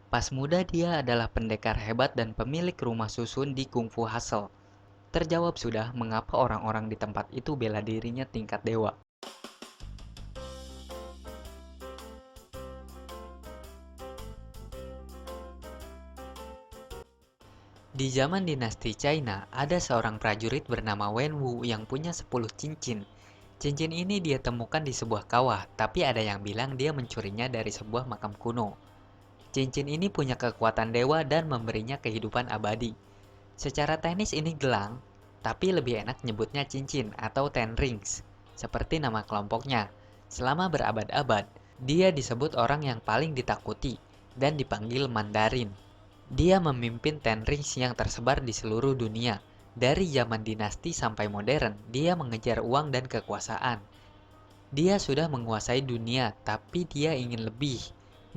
Pas muda dia adalah pendekar hebat dan pemilik rumah susun di Kung Fu Hustle. Terjawab sudah mengapa orang-orang di tempat itu bela dirinya tingkat dewa. Di zaman dinasti China, ada seorang prajurit bernama Wen Wu yang punya 10 cincin. Cincin ini dia temukan di sebuah kawah, tapi ada yang bilang dia mencurinya dari sebuah makam kuno. Cincin ini punya kekuatan dewa dan memberinya kehidupan abadi. Secara teknis ini gelang, tapi lebih enak nyebutnya cincin atau ten rings, seperti nama kelompoknya. Selama berabad-abad, dia disebut orang yang paling ditakuti dan dipanggil Mandarin. Dia memimpin ten rings yang tersebar di seluruh dunia. Dari zaman dinasti sampai modern, dia mengejar uang dan kekuasaan. Dia sudah menguasai dunia, tapi dia ingin lebih.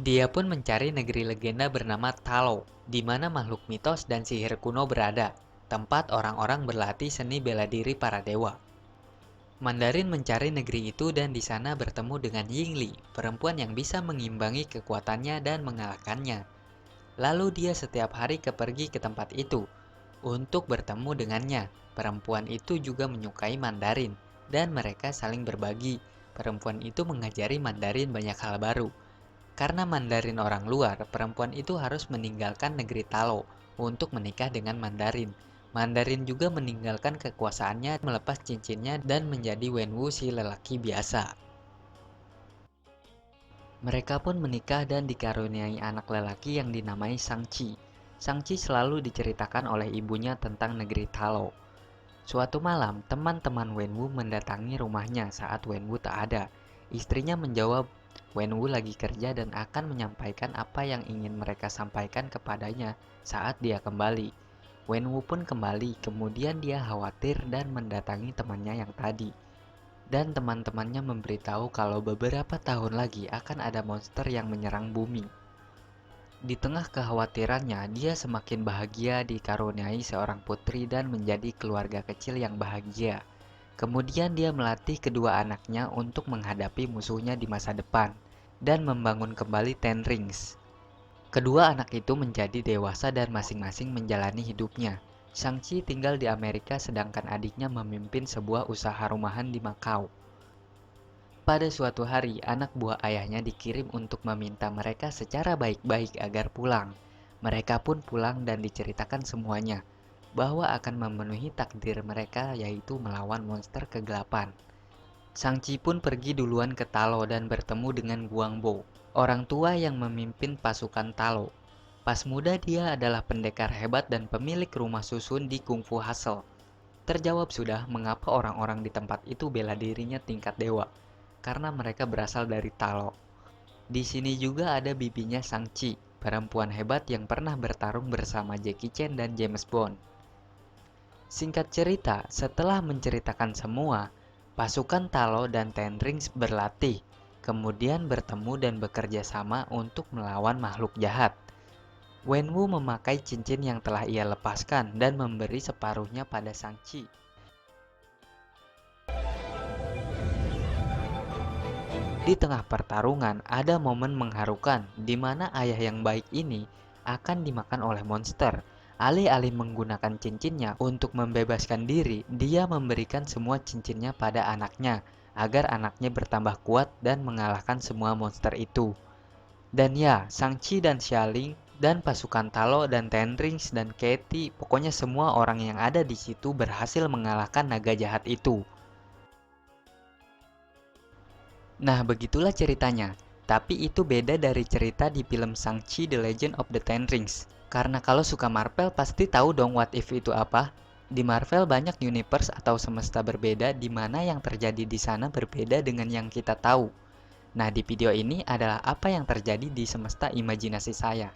Dia pun mencari negeri legenda bernama Talo, di mana makhluk mitos dan sihir kuno berada, tempat orang-orang berlatih seni bela diri para dewa. Mandarin mencari negeri itu dan di sana bertemu dengan Yingli, perempuan yang bisa mengimbangi kekuatannya dan mengalahkannya. Lalu dia setiap hari pergi ke tempat itu untuk bertemu dengannya. Perempuan itu juga menyukai Mandarin dan mereka saling berbagi. Perempuan itu mengajari Mandarin banyak hal baru. Karena Mandarin orang luar, perempuan itu harus meninggalkan negeri Talo untuk menikah dengan Mandarin. Mandarin juga meninggalkan kekuasaannya, melepas cincinnya dan menjadi Wenwu si lelaki biasa. Mereka pun menikah dan dikaruniai anak lelaki yang dinamai Shang-Chi. Shang-Chi selalu diceritakan oleh ibunya tentang negeri Talo. Suatu malam, teman-teman Wenwu mendatangi rumahnya saat Wenwu tak ada. Istrinya menjawab, Wenwu lagi kerja dan akan menyampaikan apa yang ingin mereka sampaikan kepadanya saat dia kembali. Wenwu pun kembali, kemudian dia khawatir dan mendatangi temannya yang tadi. Dan teman-temannya memberitahu kalau beberapa tahun lagi akan ada monster yang menyerang bumi. Di tengah kekhawatirannya, dia semakin bahagia dikaruniai seorang putri dan menjadi keluarga kecil yang bahagia. Kemudian dia melatih kedua anaknya untuk menghadapi musuhnya di masa depan dan membangun kembali Ten Rings. Kedua anak itu menjadi dewasa dan masing-masing menjalani hidupnya. Shang-Chi tinggal di Amerika sedangkan adiknya memimpin sebuah usaha rumahan di Macau. Pada suatu hari, anak buah ayahnya dikirim untuk meminta mereka secara baik-baik agar pulang. Mereka pun pulang dan diceritakan semuanya, bahwa akan memenuhi takdir mereka yaitu melawan monster kegelapan. Shang-Chi pun pergi duluan ke Talo dan bertemu dengan Guangbo, orang tua yang memimpin pasukan Talo. Pas muda dia adalah pendekar hebat dan pemilik rumah susun di Kung Fu Hustle. Terjawab sudah mengapa orang-orang di tempat itu bela dirinya tingkat dewa, karena mereka berasal dari Talo. Di sini juga ada bibinya Shang-Chi, perempuan hebat yang pernah bertarung bersama Jackie Chan dan James Bond. Singkat cerita, setelah menceritakan semua, pasukan Talo dan Ten Rings berlatih, kemudian bertemu dan bekerja sama untuk melawan makhluk jahat. Wenwu memakai cincin yang telah ia lepaskan dan memberi separuhnya pada Shang-Chi. Di tengah pertarungan, ada momen mengharukan di mana ayah yang baik ini akan dimakan oleh monster. Alih-alih menggunakan cincinnya untuk membebaskan diri, dia memberikan semua cincinnya pada anaknya agar anaknya bertambah kuat dan mengalahkan semua monster itu. Dan ya, Shang-Chi dan Xialing dan pasukan Talo dan Ten Rings dan Katie, pokoknya semua orang yang ada di situ berhasil mengalahkan naga jahat itu. Nah, begitulah ceritanya. Tapi itu beda dari cerita di film Shang-Chi The Legend of the Ten Rings. Karena kalau suka Marvel pasti tahu dong what if itu apa. Di Marvel banyak universe atau semesta berbeda di mana yang terjadi di sana berbeda dengan yang kita tahu. Nah, di video ini adalah apa yang terjadi di semesta imajinasi saya.